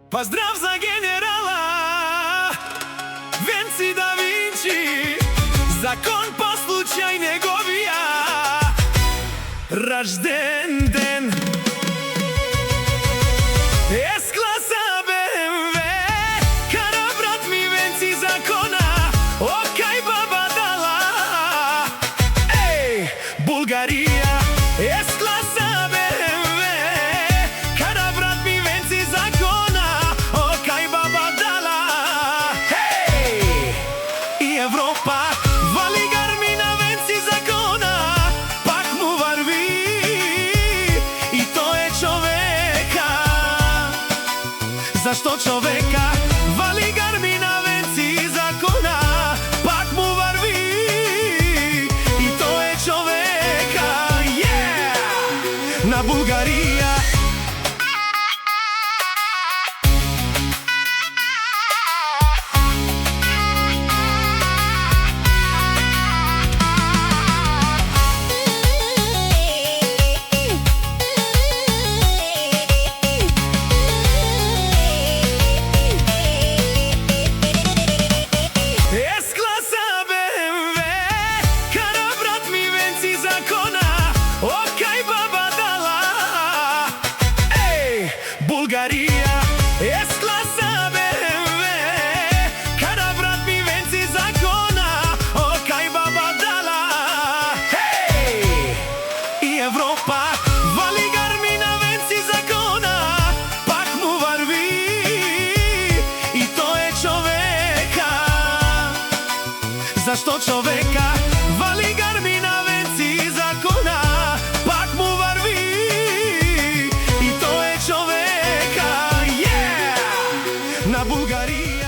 Поздрав за генерала Венци да Винчи, закон по случај неговија рожден ден. С-класа БМВ кара брат ми Венци закона, окај баба дала. Еј, Булгарија, С-класа БМВ кара брат ми Венци закона, окај баба дала. Еј, и Европа вали гарми на Венци закона, пак му върви, и тој е човека. Зашто човека вали гарми на Венци закона, пак му върви, и тој е човека. На Булгарија. С-класа БМВ кара брат ми Венци закона, окај баба дала. Еј, Булгарија, С-класа БМВ кара брат ми Венци закона, окај баба дала. Еј, и Европа вали гарми на Венци закона, пак му върви, и тој е човека. Зашто човека вали гарми на Венци закона, пак му върви, и тој е човека. На Булгарија.